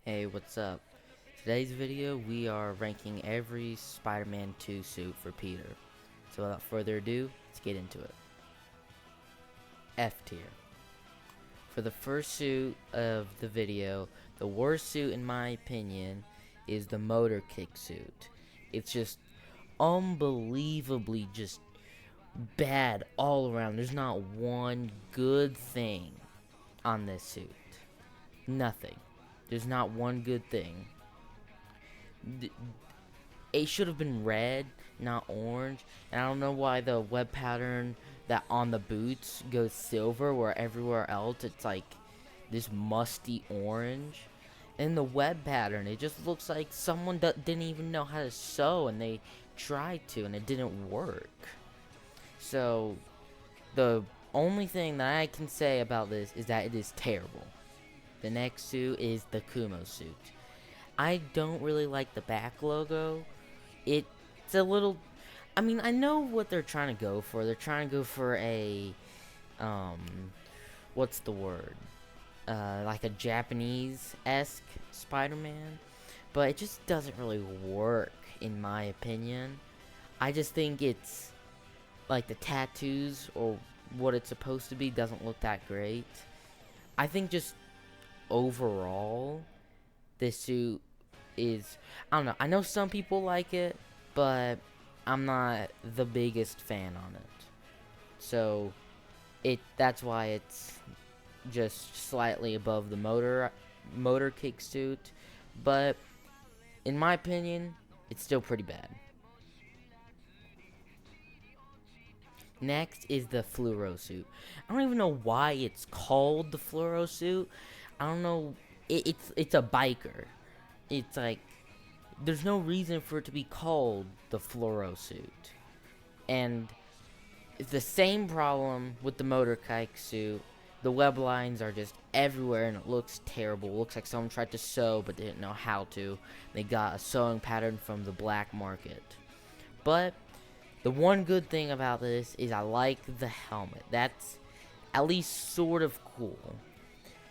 Hey, what's up? Today's video, we are ranking every Spider-Man 2 suit for Peter. So without further ado, let's get into it. F tier. For the first suit of the video, the worst suit in my opinion is the motor kick suit. It's just unbelievably just bad all around. There's not one good thing on this suit. Nothing. There's not one good thing. It should have been red, not orange. And I don't know why the web pattern that on the boots goes silver, where everywhere else it's like this musty orange. And the web pattern, it just looks like someone didn't even know how to sew, and they tried to, and it didn't work. So the only thing that I can say about this is that it is terrible. The next suit is the Kumo suit. I don't really like the back logo. It's a little, I mean, I know what they're trying to go for. They're trying to go for a, what's the word? Like a Japanese-esque Spider-Man. But it just doesn't really work, in my opinion. I just think it's, like, the tattoos, or what it's supposed to be, doesn't look that great. I think just overall, this suit is, I don't know, I know some people like it, but I'm not the biggest fan on it. So that's why it's just slightly above the motor kick suit, but in my opinion, it's still pretty bad. Next is the fluoro suit. I don't even know why it's called the fluoro suit. I don't know. It's a biker. It's like, there's no reason for it to be called the fluoro suit. And it's the same problem with the motor kike suit. The web lines are just everywhere and it looks terrible. It looks like someone tried to sew but didn't know how to. They got a sewing pattern from the black market. But the one good thing about this is I like the helmet. That's at least sort of cool.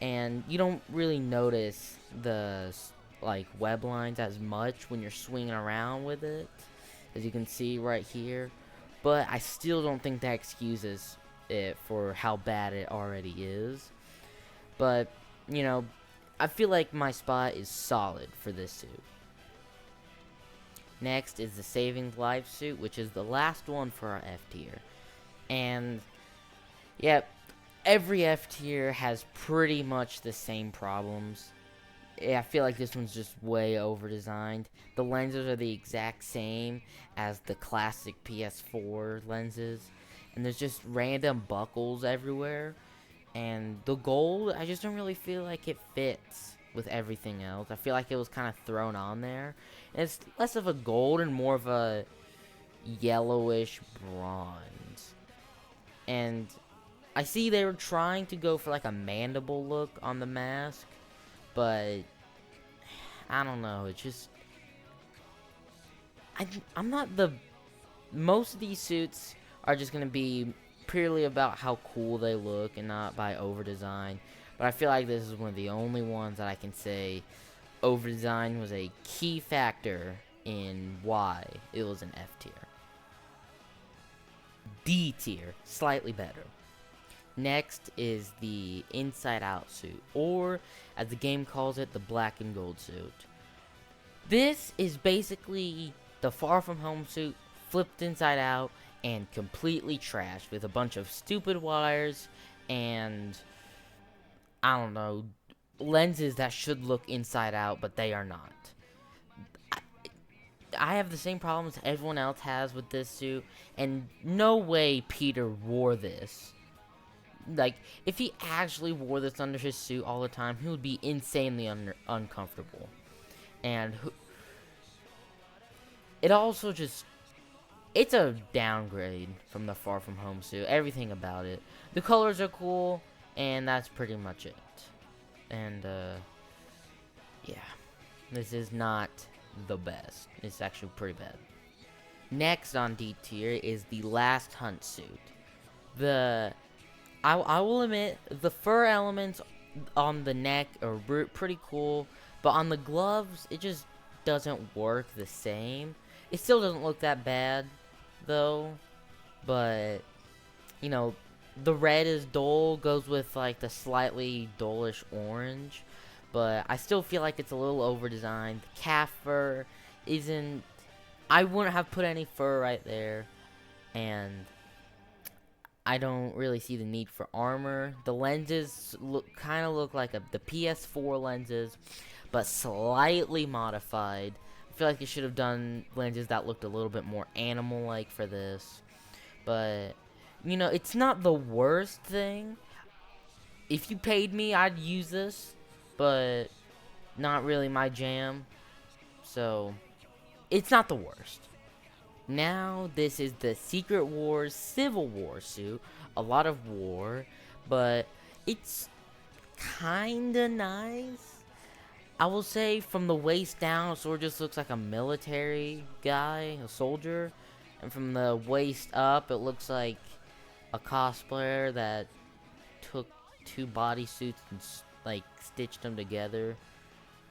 And you don't really notice the like web lines as much when you're swinging around with it, as you can see right here. But I still don't think that excuses it for how bad it already is. But you know, I feel like my spot is solid for this suit. Next is the Saving Life suit, which is the last one for our F tier. And yep, every F tier has pretty much the same problems. I feel like this one's just way over designed. The lenses are the exact same as the classic PS4 lenses, and there's just random buckles everywhere. And the gold, I just don't really feel like it fits with everything else. I feel like it was kind of thrown on there. And it's less of a gold and more of a yellowish bronze. And I see they were trying to go for like a mandible look on the mask, but I don't know. It just, I'm not the, most of these suits are just gonna be purely about how cool they look and not by over design. But I feel like this is one of the only ones that I can say over design was a key factor in why it was an F tier. D tier, slightly better. Next is the Inside Out suit, or as the game calls it, the black and gold suit. This is basically the Far From Home suit flipped inside out and completely trashed with a bunch of stupid wires and, I don't know, lenses that should look inside out, but they are not. I have the same problems everyone else has with this suit, and no way Peter wore this. Like, if he actually wore this under his suit all the time, he would be insanely uncomfortable. And it also just, it's a downgrade from the Far From Home suit. Everything about it. The colors are cool, and that's pretty much it. And, yeah. This is not the best. It's actually pretty bad. Next on D tier is the Last Hunt suit. I will admit, the fur elements on the neck are pretty cool. But on the gloves, it just doesn't work the same. It still doesn't look that bad, though. But, you know, the red is dull, goes with, like, the slightly dullish orange. But I still feel like it's a little over-designed. The calf fur isn't... I wouldn't have put any fur right there. And I don't really see the need for armor. The lenses kind of look like the PS4 lenses, but slightly modified. I feel like you should have done lenses that looked a little bit more animal-like for this. But, you know, it's not the worst thing. If you paid me, I'd use this, but not really my jam. So, it's not the worst. Now, this is the Secret Wars Civil War suit. A lot of war, but it's kinda nice. I will say from the waist down, it sort of just looks like a military guy, a soldier. And from the waist up, it looks like a cosplayer that took two bodysuits and like stitched them together.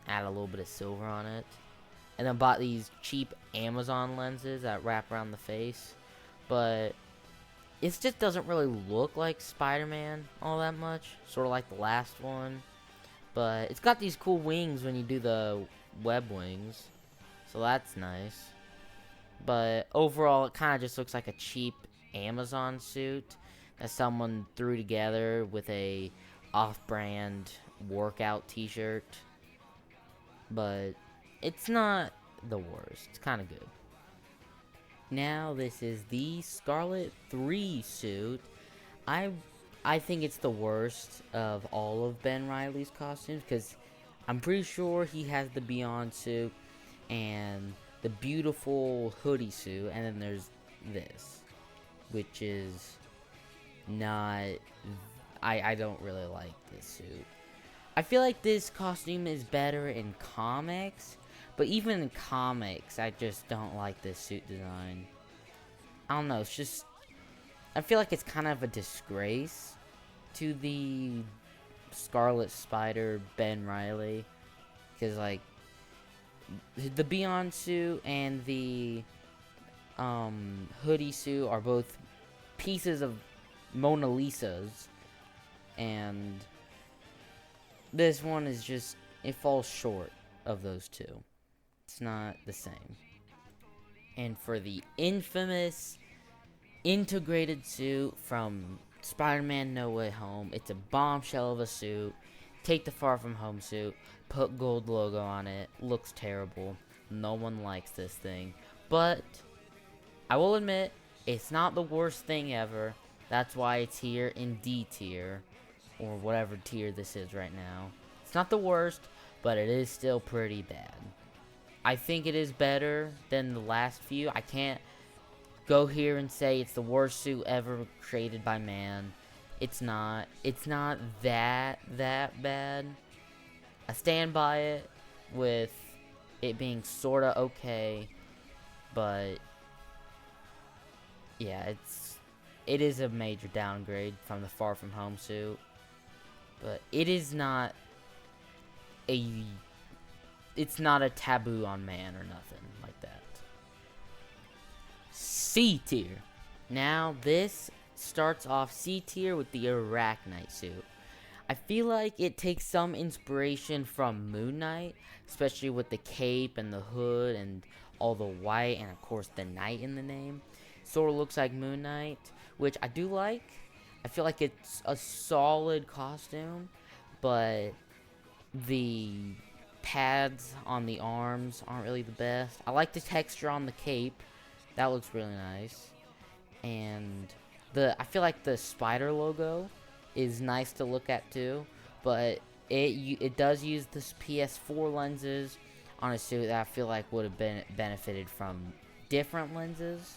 Add a little bit of silver on it. And then bought these cheap Amazon lenses that wrap around the face. But it just doesn't really look like Spider-Man all that much. Sort of like the last one. But it's got these cool wings when you do the web wings. So that's nice. But overall, it kind of just looks like a cheap Amazon suit that someone threw together with a off-brand workout t-shirt. But it's not the worst. It's kind of good. Now this is the Scarlet 3 suit. I think it's the worst of all of Ben Reilly's costumes because I'm pretty sure he has the Beyond suit and the beautiful hoodie suit, and then there's this, which is not... I don't really like this suit. I feel like this costume is better in comics, but even in comics, I just don't like this suit design. I don't know, it's just... I feel like it's kind of a disgrace to the Scarlet Spider Ben Reilly. Because, like, the Beyond suit and the hoodie suit are both pieces of Mona Lisa's. And this one is just, it falls short of those two. It's not the same. And for the infamous integrated suit from Spider-Man No Way Home, it's a bombshell of a suit. Take the Far From Home suit, put gold logo on it, looks terrible. No one likes this thing. But I will admit, it's not the worst thing ever. That's why it's here in D tier, or whatever tier this is right now. It's not the worst, but it is still pretty bad. I think it is better than the last few. I can't go here and say it's the worst suit ever created by man. It's not. It's not that bad. I stand by it with it being sorta okay, but yeah, it is a major downgrade from the Far From Home suit. But it is not it's not a taboo on man or nothing like that. C tier. Now this starts off C tier with the Arachnite suit. I feel like it takes some inspiration from Moon Knight, especially with the cape and the hood and all the white and of course the knight in the name. Sort of looks like Moon Knight, which I do like. I feel like it's a solid costume, but the pads on the arms aren't really the best. I like the texture on the cape. That looks really nice. And I feel like the spider logo is nice to look at too, but it does use this PS4 lenses on a suit that I feel like would have been benefited from different lenses.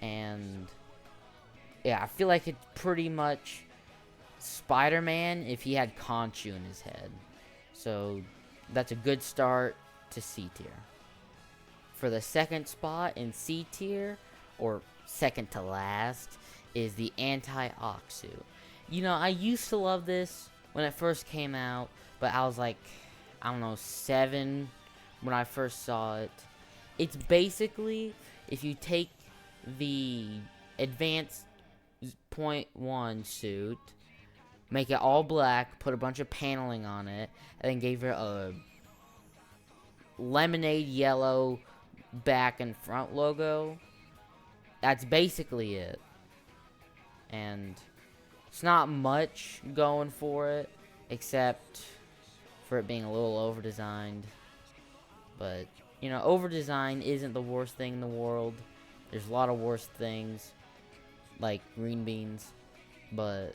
And yeah, I feel like it's pretty much Spider-Man if he had Khonshu in his head. So that's a good start to C tier. For the second spot in C tier, or second to last, is the Anti-Ox suit. You know, I used to love this when it first came out, but I was like, I don't know, 7 when I first saw it. It's basically, if you take the advanced .1 suit, make it all black, put a bunch of paneling on it, and then gave it a lemonade yellow back and front logo. That's basically it. And it's not much going for it, except for it being a little over-designed. But, you know, over-design isn't the worst thing in the world. There's a lot of worse things, like green beans. But,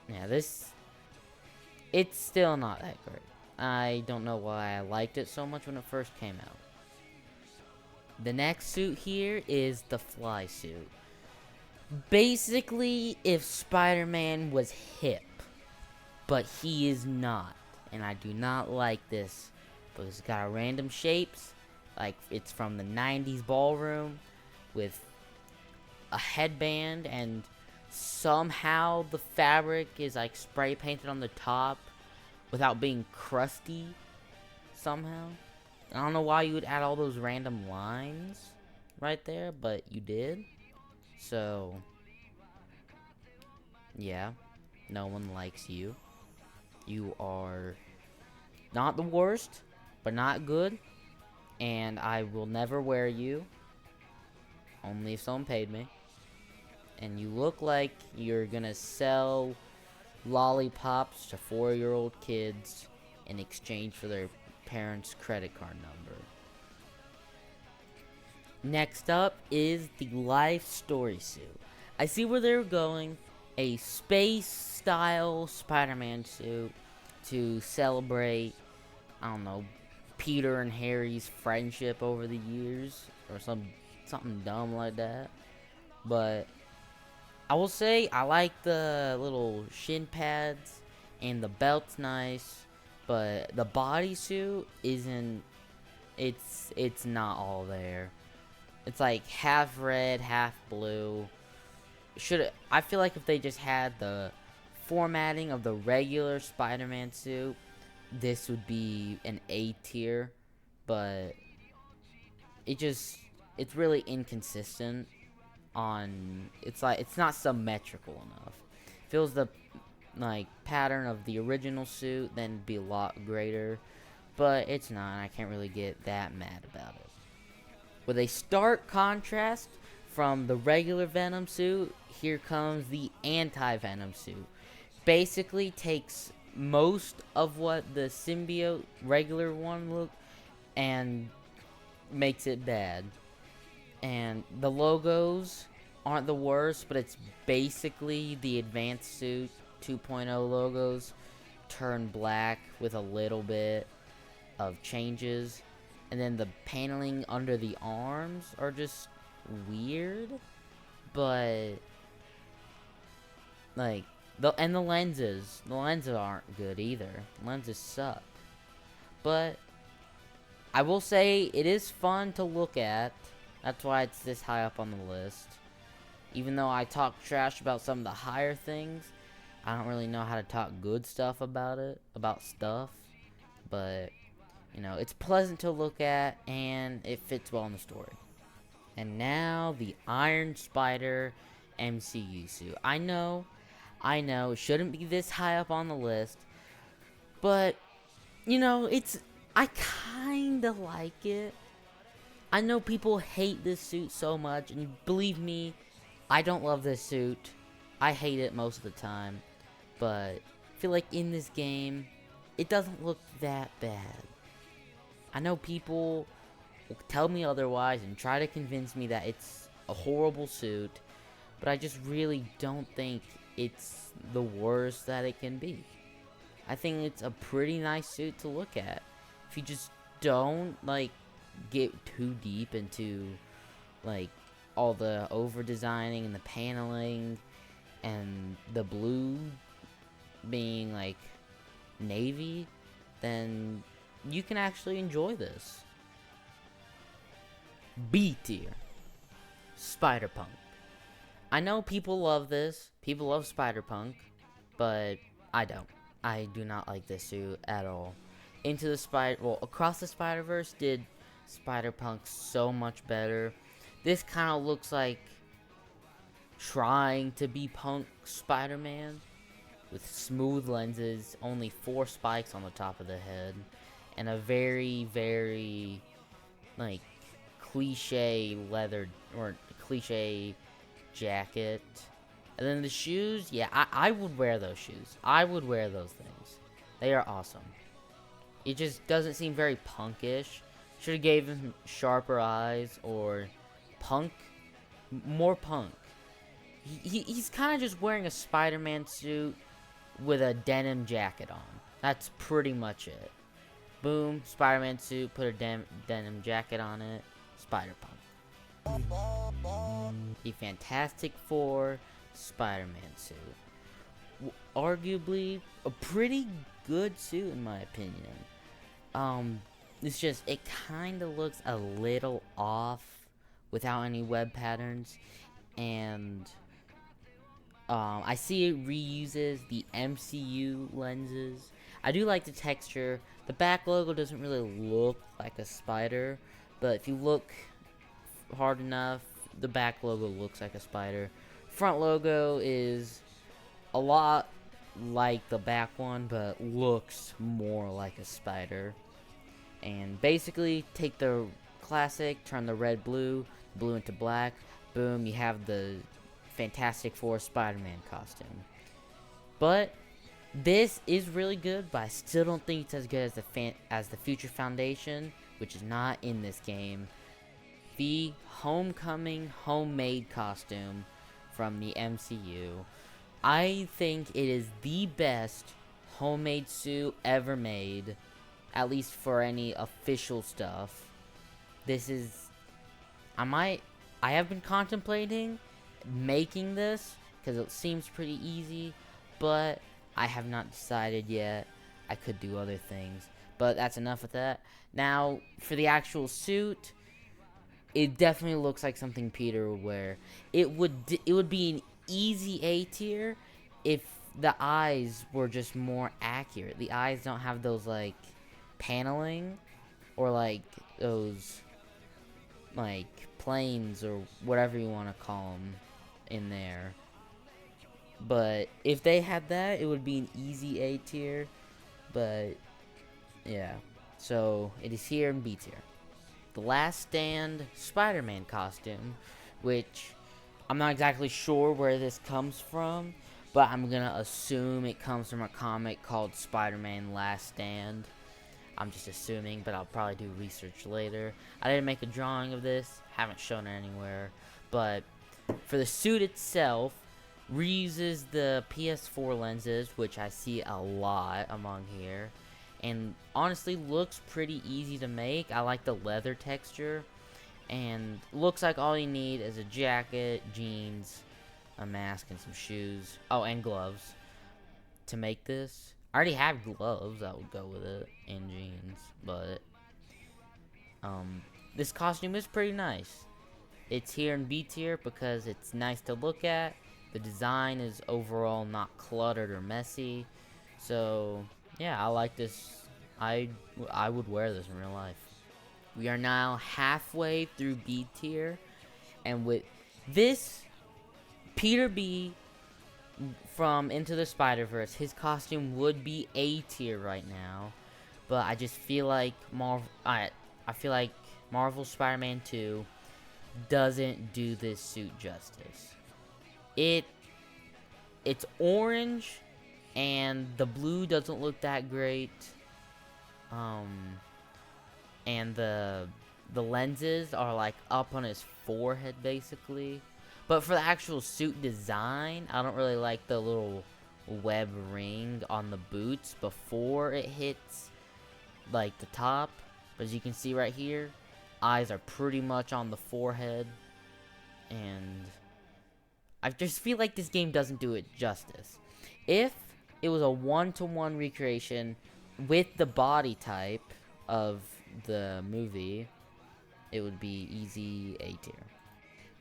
yeah, it's still not that great. I don't know why I liked it so much when it first came out. The next suit here is the fly suit. Basically, if Spider-Man was hip, but he is not, and I do not like this, because it's got random shapes, like it's from the 90s ballroom, with a headband, and somehow the fabric is like spray painted on the top, without being crusty, somehow. I don't know why you would add all those random lines right there, but you did. So, yeah, no one likes you. You are not the worst, but not good. And I will never wear you. Only if someone paid me. And you look like you're gonna sell lollipops to 4-year-old kids in exchange for their parents' credit card number. Next up is the Life Story suit. I see where they're going. A space-style Spider-Man suit to celebrate, I don't know, Peter and Harry's friendship over the years, or something dumb like that. But I will say I like the little shin pads, and the belt's nice, but the bodysuit isn't. It's not all there. It's like half red, half blue. I feel like if they just had the formatting of the regular Spider-Man suit, this would be an A tier, but it's really inconsistent on, it's not symmetrical enough. Feels the like pattern of the original suit, then it'd be a lot greater, but it's not. I can't really get that mad about it. With a stark contrast from the regular Venom suit, here comes the anti-Venom suit. Basically takes most of what the symbiote regular one looked and makes it bad. And the logos aren't the worst, but it's basically the advanced suit 2.0 logos turned black with a little bit of changes. And then the paneling under the arms are just weird, but like the lenses aren't good either. Lenses suck. But I will say it is fun to look at. That's why it's this high up on the list. Even though I talk trash about some of the higher things, I don't really know how to talk good stuff about stuff. But you know, it's pleasant to look at, and it fits well in the story. And now, the Iron Spider MCU suit. I know, it shouldn't be this high up on the list, but, you know, I kinda like it. I know people hate this suit so much, and believe me, I don't love this suit. I hate it most of the time, but I feel like in this game, it doesn't look that bad. I know people will tell me otherwise and try to convince me that it's a horrible suit, but I just really don't think it's the worst that it can be. I think it's a pretty nice suit to look at. If you just don't, like, get too deep into, like, all the over-designing and the paneling and the blue being, like, navy, then you can actually enjoy this. B tier. Spider-Punk. I know people love this. People love Spider-Punk. But I don't. I do not like this suit at all. Across the Spider-Verse did Spider-Punk so much better. This kind of looks like trying to be Punk Spider-Man with smooth lenses, only 4 spikes on the top of the head, and a very, very, like, cliche leather, or cliche jacket. And then the shoes, yeah, I would wear those shoes. I would wear those things. They are awesome. It just doesn't seem very punkish. Should have gave him sharper eyes, or punk, more punk. He's kind of just wearing a Spider-Man suit with a denim jacket on. That's pretty much it. Boom, Spider-Man suit, put a denim jacket on it, Spider-Punk. The Fantastic Four Spider-Man suit. Arguably a pretty good suit in my opinion. It's just, it kind of looks a little off without any web patterns, and I see it reuses the MCU lenses. I do like the texture. The back logo doesn't really look like a spider, but if you look hard enough, the back logo looks like a spider. Front logo is a lot like the back one, but looks more like a spider. And basically, take the classic, turn the red blue into black, boom, you have the Fantastic Four Spider-Man costume. But this is really good, but I still don't think it's as good as the Future Foundation, which is not in this game. The Homecoming homemade costume from the MCU. I think it is the best homemade suit ever made, at least for any official stuff. This is, I have been contemplating making this because it seems pretty easy, but I have not decided yet. I could do other things, but that's enough of that. Now, for the actual suit, it definitely looks like something Peter would wear. It would be an easy A tier if the eyes were just more accurate. The eyes don't have those, like, paneling, or like those, like, planes, or whatever you want to call them in there. But if they had that, it would be an easy A tier. But yeah, so it is here in B tier. The Last Stand Spider-Man costume, which I'm not exactly sure where this comes from, but I'm gonna assume it comes from a comic called Spider-Man Last Stand. I'm just assuming, but I'll probably do research later. I didn't make a drawing of this, haven't shown it anywhere, but for the suit itself, reuses the PS4 lenses, which I see a lot among here, and honestly looks pretty easy to make. I like the leather texture, and looks like all you need is a jacket, jeans, a mask, and some shoes. Oh, and gloves to make this. I already have gloves that would go with it, and jeans, but this costume is pretty nice. It's here in B tier because it's nice to look at. The design is overall not cluttered or messy. So, yeah, I like this. I would wear this in real life. We are now halfway through B tier. And with this, Peter B from Into the Spider-Verse, his costume would be A tier right now. But I just feel like I feel like Marvel Spider-Man 2 doesn't do this suit justice. It's orange, and the blue doesn't look that great. And the lenses are like up on his forehead basically. But for the actual suit design, I don't really like the little web ring on the boots before it hits like the top. But as you can see right here, eyes are pretty much on the forehead, and I just feel like this game doesn't do it justice. If it was a one-to-one recreation with the body type of the movie, it would be easy A tier.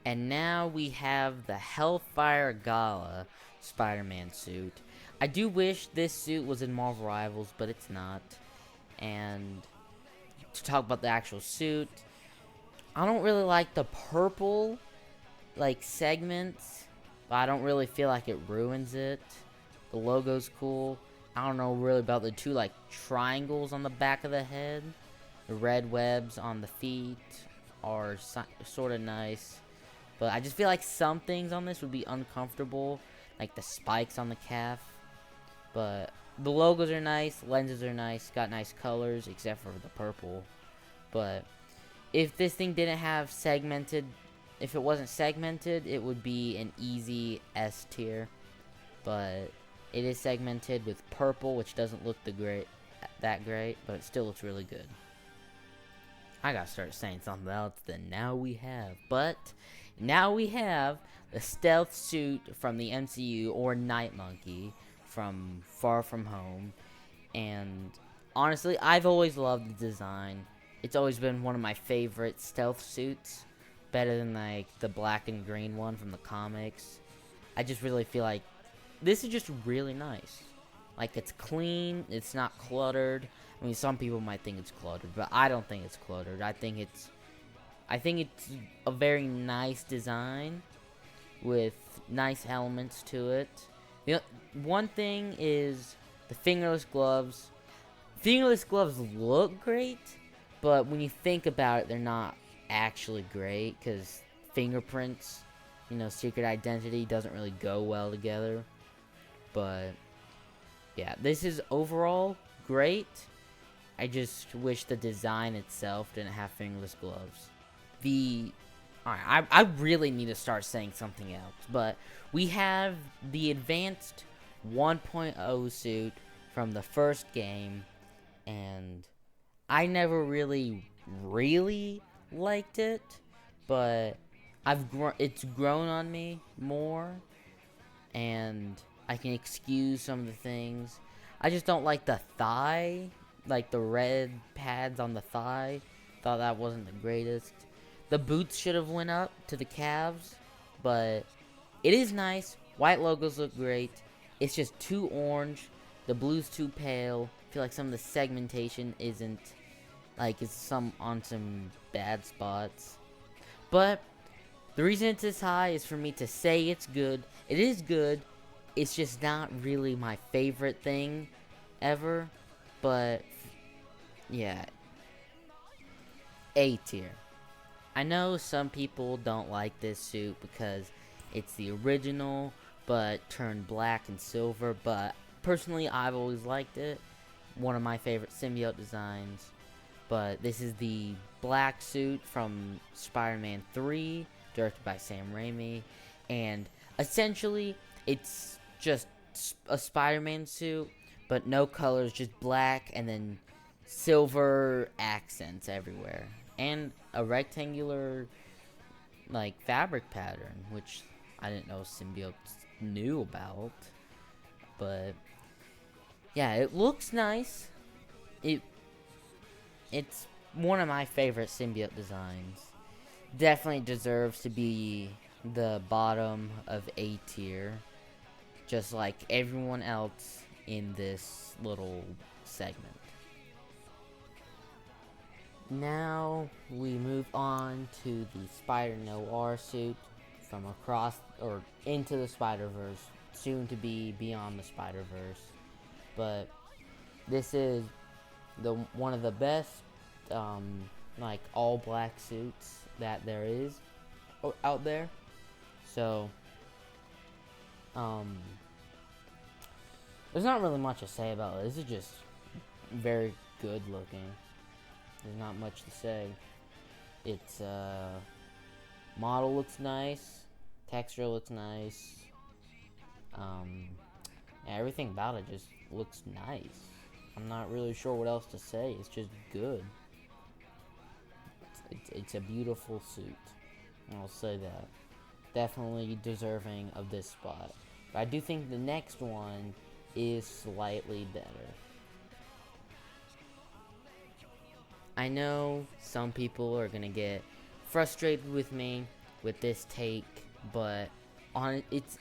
And now we have the Hellfire Gala Spider-Man suit. I do wish this suit was in Marvel Rivals, but it's not. And to talk about the actual suit, I don't really like the purple, like, segments, but I don't really feel like it ruins it. The logo's cool. I don't know really about the two, like, triangles on the back of the head. The red webs on the feet are sort of nice. But I just feel like some things on this would be uncomfortable, like the spikes on the calf. But the logos are nice, lenses are nice, got nice colors, except for the purple. But if this thing didn't have segmented, if it wasn't segmented, it would be an easy S tier. But it is segmented with purple, which doesn't look that great, but it still looks really good. I gotta start saying something else than now we have. But now we have the stealth suit from the MCU, or Night Monkey from Far From Home. And honestly, I've always loved the design. It's always been one of my favorite stealth suits, better than like the black and green one from the comics. I just really feel like this is just really nice. Like, it's clean, it's not cluttered. I mean, some people might think it's cluttered, but I don't think it's cluttered. I think it's a very nice design with nice elements to it. The one thing is the fingerless gloves. Fingerless gloves look great, but when you think about it, they're not actually great, because fingerprints, you know, secret identity doesn't really go well together. But yeah, this is overall great. I just wish the design itself didn't have fingerless gloves. Alright, I really need to start saying something else, but we have the advanced 1.0 suit from the first game, and I never really liked it, but it's grown on me more, and I can excuse some of the things. I just don't like the thigh, like the red pads on the thigh. Thought that wasn't the greatest. The boots should have went up to the calves, but it is nice. White logos look great. It's just too orange. The blue's too pale. I feel like some of the segmentation isn't, like, it's on some bad spots. But the reason it's this high is for me to say it's good. It is good. It's just not really my favorite thing ever. But yeah, A tier. I know some people don't like this suit because it's the original but turned black and silver, but personally I've always liked it. One of my favorite symbiote designs. But this is the black suit from Spider-Man 3, directed by Sam Raimi, and essentially it's just a Spider-Man suit, but no colors, just black and then silver accents everywhere, and a rectangular, like, fabric pattern, which I didn't know symbiotes knew about. But yeah, it looks nice. It's one of my favorite symbiote designs. Definitely deserves to be the bottom of A tier, just like everyone else in this little segment. Now we move on to the Spider Noir suit from across or into the Spider-Verse, soon to be beyond the Spider-Verse. But this is one of the best like all black suits that there is out there. So there's not really much to say about it. This is just very good looking. There's not much to say. It's model looks nice, texture looks nice. Yeah, everything about it just looks nice. I'm not really sure what else to say. It's just good. It's a beautiful suit. I'll say that. Definitely deserving of this spot. But I do think the next one is slightly better. I know some people are gonna get frustrated with me with this take, but it's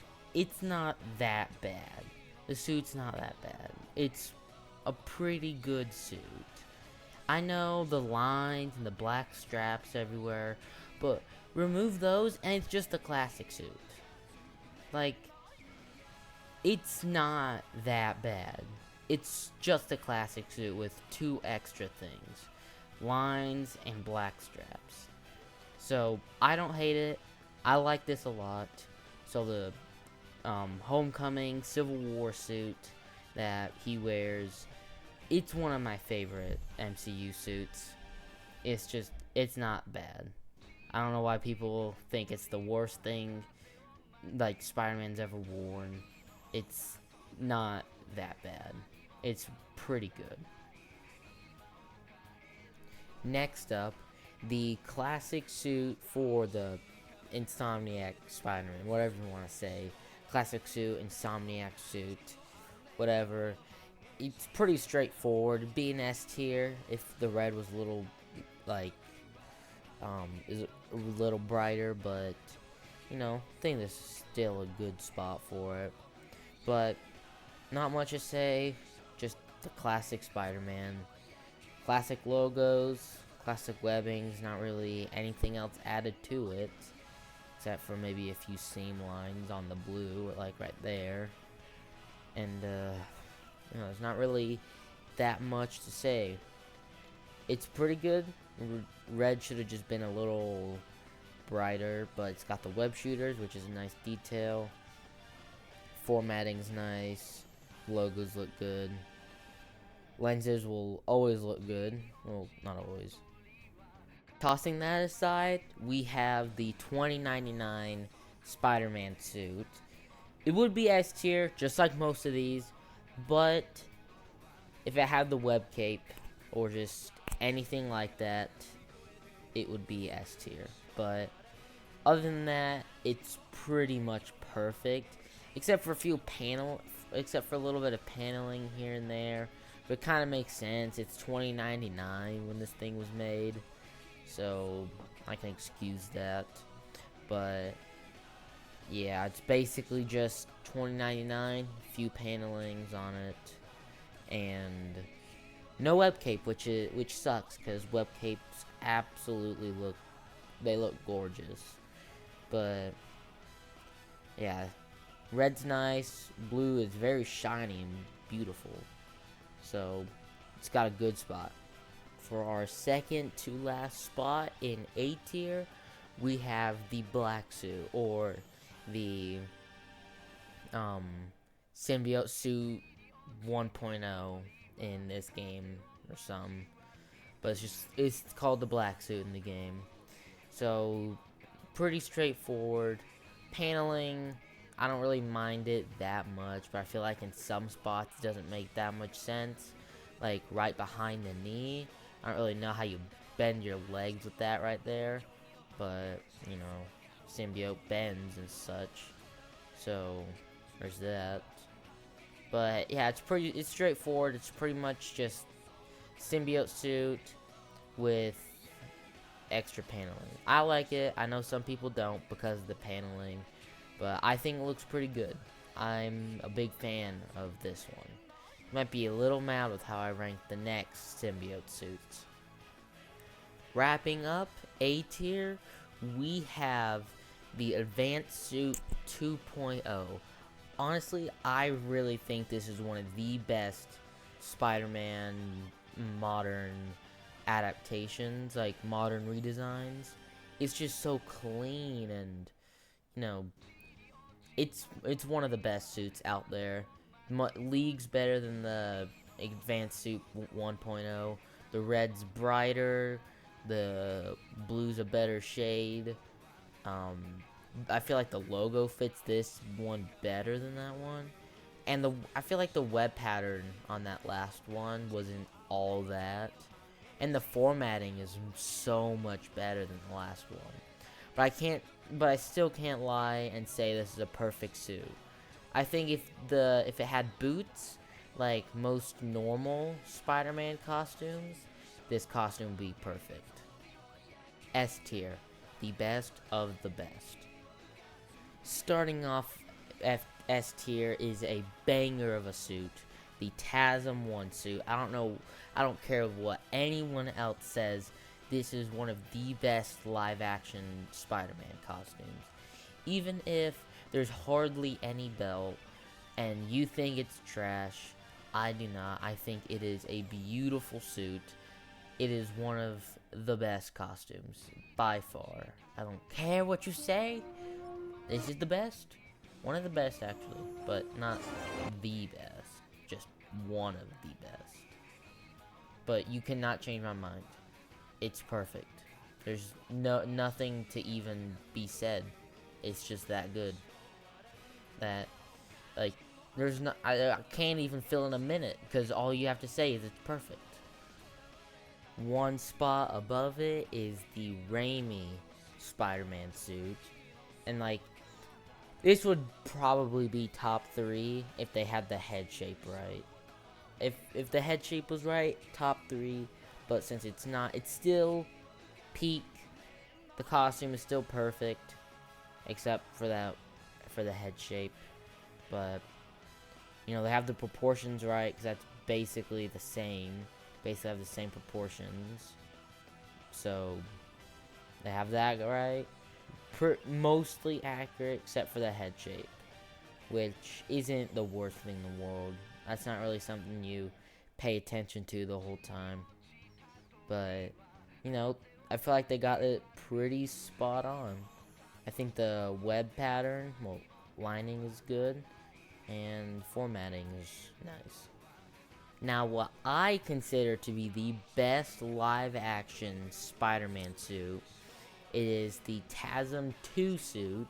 not that bad. The suit's not that bad. It's a pretty good suit. I know the lines and the black straps everywhere, but remove those and it's just a classic suit. Like, it's not that bad. It's just a classic suit with 2 extra things. Lines and black straps. So, I don't hate it. I like this a lot. So the Homecoming Civil War suit that he wears, it's one of my favorite MCU suits. It's not bad. I don't know why people think it's the worst thing like Spider-Man's ever worn. It's not that bad. It's pretty good. Next up, the classic suit for the Insomniac Spider-Man, whatever you want to say. Classic suit, Insomniac suit, whatever. It's pretty straightforward. It'd be an S tier if the red was a little, like, is a little brighter, but, you know, I think this is still a good spot for it. But, not much to say, just the classic Spider-Man. Classic logos, classic webbings, not really anything else added to it. Except for maybe a few seam lines on the blue, like right there. And, you know, there's not really that much to say. It's pretty good. Red should have just been a little brighter, but it's got the web shooters, which is a nice detail. Formatting's nice. Logos look good. Lenses will always look good. Well, not always. Tossing that aside, we have the 2099 Spider-Man suit. It would be S tier, just like most of these, but if it had the web cape or just anything like that, it would be S tier. But other than that, it's pretty much perfect, except for a little bit of paneling here and there. But it kind of makes sense. It's 2099 when this thing was made, so I can excuse that. But yeah, it's basically just 2099, few panelings on it, and no web cape, which sucks because web capes absolutely look gorgeous. But yeah, red's nice, blue is very shiny and beautiful, so it's got a good spot. For our second to last spot in A tier, we have the black suit, or the symbiote suit 1.0 in this game or some, but it's called the black suit in the game. So pretty straightforward. Paneling, I don't really mind it that much, but I feel like in some spots it doesn't make that much sense. Like right behind the knee, I don't really know how you bend your legs with that right there, but you know, symbiote bends and such, so there's that. But yeah, it's straightforward. It's pretty much just symbiote suit with extra paneling. I like it. I know some people don't because of the paneling, but I think it looks pretty good. I'm a big fan of this one. Might be a little mad with how I rank the next symbiote suits. Wrapping up A tier, we have the Advanced Suit 2.0. Honestly, I really think this is one of the best Spider-Man modern adaptations, like modern redesigns. It's just so clean, and you know, it's one of the best suits out there. Leagues better than the Advanced Suit 1.0. The red's brighter, the blue's a better shade. I feel like the logo fits this one better than that one, and I feel like the web pattern on that last one wasn't all that, and the formatting is so much better than the last one. But I still can't lie and say this is a perfect suit. I think if it had boots, like most normal Spider-Man costumes, this costume would be perfect. S tier, the best of the best. Starting off at S tier is a banger of a suit, the TASM 1 suit. I don't care what anyone else says. This is one of the best live-action Spider-Man costumes. Even if there's hardly any belt, and you think it's trash, I do not. I think it is a beautiful suit. It is one of the best costumes, by far. I don't care what you say. This is the best. One of the best, actually. But not the best. Just one of the best. But you cannot change my mind. It's perfect. There's nothing to even be said. It's just that good. That, like, there's no, I can't even fill in a minute, because all you have to say is it's perfect. One spot above it is the Raimi Spider-Man suit. And, like, this would probably be top 3 if they had the head shape right. If the head shape was right, top 3. But since it's not, it's still peak. The costume is still perfect, except for the head shape. But you know, they have the proportions right, because that's basically the same. Basically have the same proportions. So they have that right. Mostly accurate, except for the head shape, which isn't the worst thing in the world. That's not really something you pay attention to the whole time. But, you know, I feel like they got it pretty spot on. I think the web pattern, well, lining is good, and formatting is nice. Now, what I consider to be the best live-action Spider-Man suit, it is the TASM 2 suit.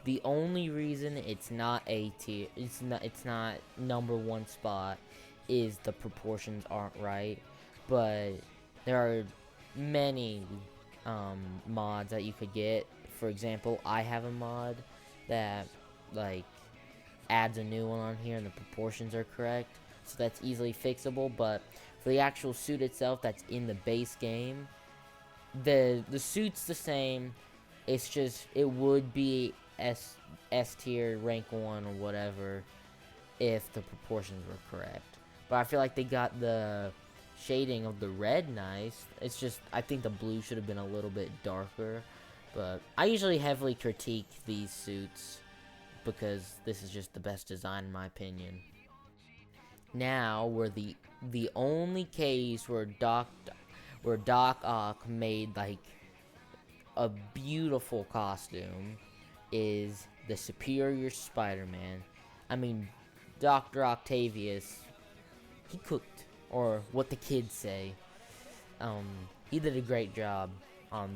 The only reason it's not A tier, it's not number 1 spot, is the proportions aren't right. But there are many mods that you could get. For example, I have a mod that, like, adds a new one on here and the proportions are correct, so that's easily fixable. But for the actual suit itself that's in the base game, the suit's the same. It's just, it would be S tier, rank 1 or whatever if the proportions were correct. But I feel like they got the shading of the red nice. It's just, I think the blue should have been a little bit darker. But I usually heavily critique these suits because this is just the best design in my opinion. Now, we're the only case where Doc Ock made, like, a beautiful costume is the Superior Spider-Man. I mean, Dr. Octavius, he cooked, or what the kids say. He did a great job on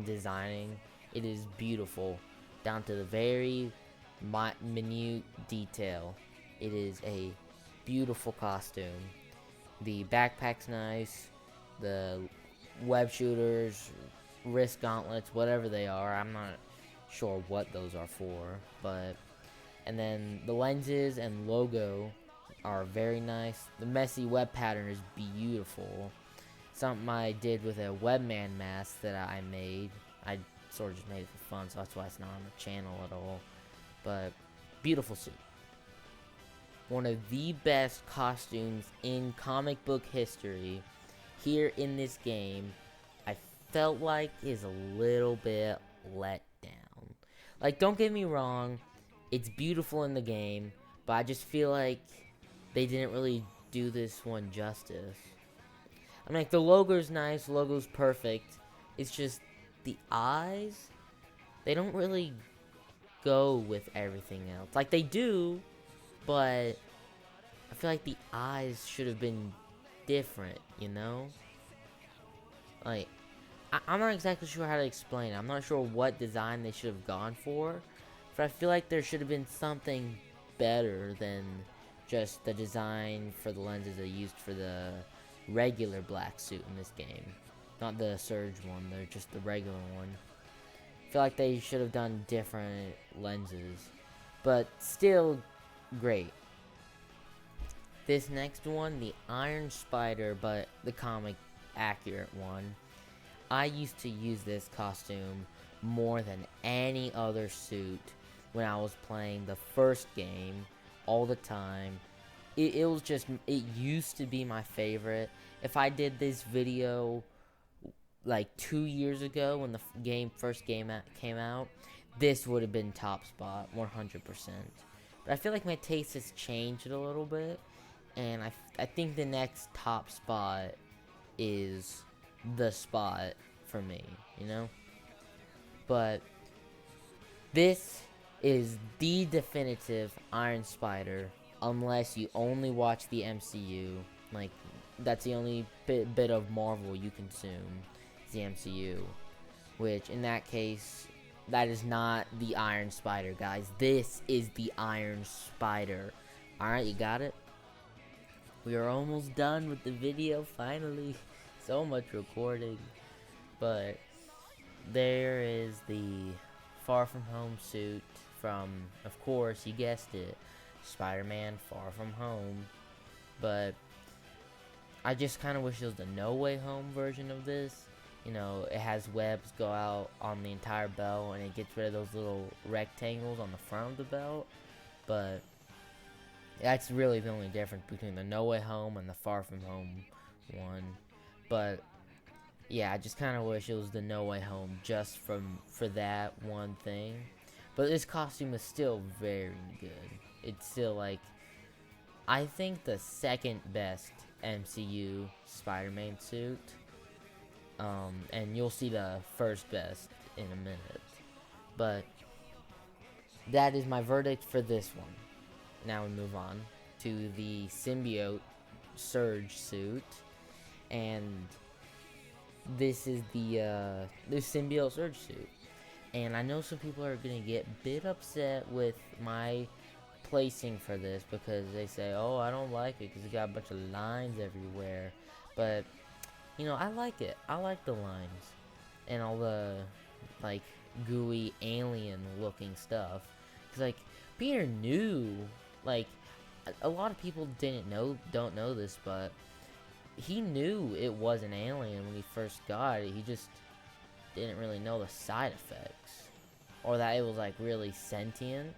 designing. It is beautiful, down to the very minute detail. It is a beautiful costume. The backpack's nice. The web shooters, wrist gauntlets, whatever they are, I'm not sure what those are for, but, and then the lenses and logo are very nice. The messy web pattern is beautiful. Something I did with a webman mask that I made. I sort of just made it for fun, so that's why it's not on the channel at all. But beautiful suit. One of the best costumes in comic book history. Here in this game, I felt like is a little bit let down. Like, don't get me wrong, it's beautiful in the game, but I just feel like they didn't really do this one justice. I mean, like, the logo's nice, the logo's perfect. It's just the eyes, they don't really go with everything else. Like, they do, but I feel like the eyes should have been different, you know? Like, I'm not exactly sure how to explain it. I'm not sure what design they should have gone for, but I feel like there should have been something better than just the design for the lenses they used for the regular black suit in this game. Not the Surge one, they're just the regular one. I feel like they should have done different lenses, but still great. This next one, the Iron Spider, but the comic accurate one. I used to use this costume more than any other suit when I was playing the first game all the time. it was just, it used to be my favorite. If I did this video like 2 years ago when the first game came out, this would have been top spot 100%. But I feel like my taste has changed a little bit, and I think the next top spot is the spot for me, you know? But this is the definitive Iron Spider, unless you only watch the MCU. Like, that's the only bit of Marvel you consume, is the MCU. Which, in that case, that is not the Iron Spider, guys. This is the Iron Spider. Alright, you got it? We are almost done with the video, finally. So much recording. But there is the Far From Home suit from, of course, you guessed it, Spider-Man Far From Home. But I just kind of wish it was the No Way Home version of this. You know, it has webs go out on the entire belt, and it gets rid of those little rectangles on the front of the belt. But that's really the only difference between the No Way Home and the Far From Home one. But yeah, I just kind of wish it was the No Way Home just for that one thing. But this costume is still very good. It's still, like, I think the second best MCU Spider-Man suit. And you'll see the first best in a minute. But that is my verdict for this one. Now we move on to the symbiote Surge suit. And this is the symbiote Surge suit. And I know some people are gonna get a bit upset with my placing for this, because they say, oh, I don't like it because it got a bunch of lines everywhere. But, you know, I like it. I like the lines and all the, like, gooey alien looking stuff. Because, like, Peter knew, like, a lot of people don't know this, but he knew it was an alien when he first got it. He just didn't really know the side effects, or that it was, like, really sentient.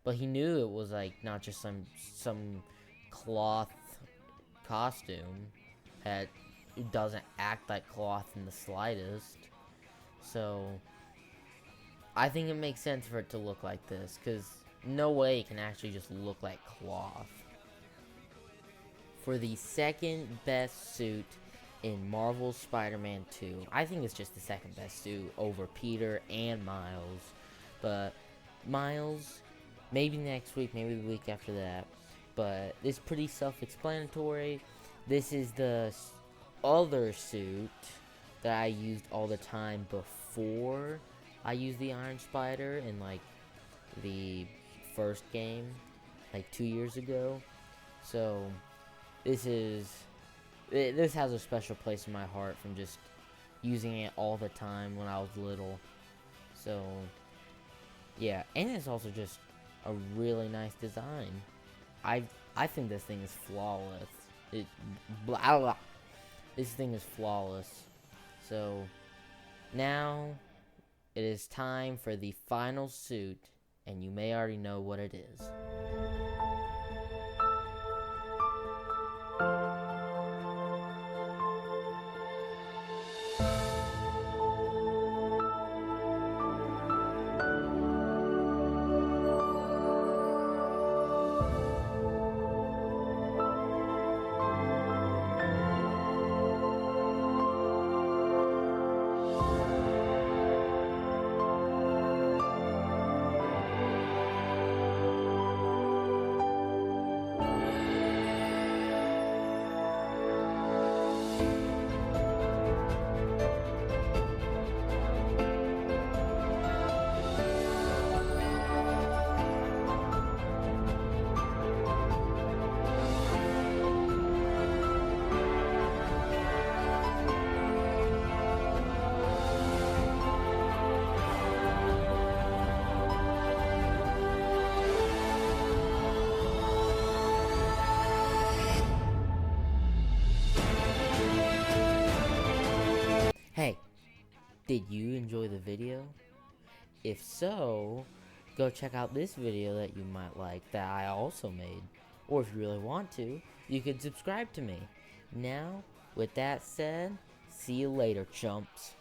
But he knew it was, like, not just some cloth costume that doesn't act like cloth in the slightest. So I think it makes sense for it to look like this, because no way it can actually just look like cloth. For the second best suit in Marvel's Spider-Man 2, I think it's just the second best suit over Peter and Miles. But Miles, maybe next week, maybe the week after that. But it's pretty self-explanatory. This is the other suit that I used all the time before I used the Iron Spider in, like, the first game, like 2 years ago. So this has a special place in my heart from just using it all the time when I was little. So yeah, and it's also just a really nice design. I think this thing is flawless. This thing is flawless. So now it is time for the final suit, and you may already know what it is. Hey, did you enjoy the video? If so, go check out this video that you might like that I also made. Or if you really want to, you can subscribe to me. Now, with that said, see you later, chumps.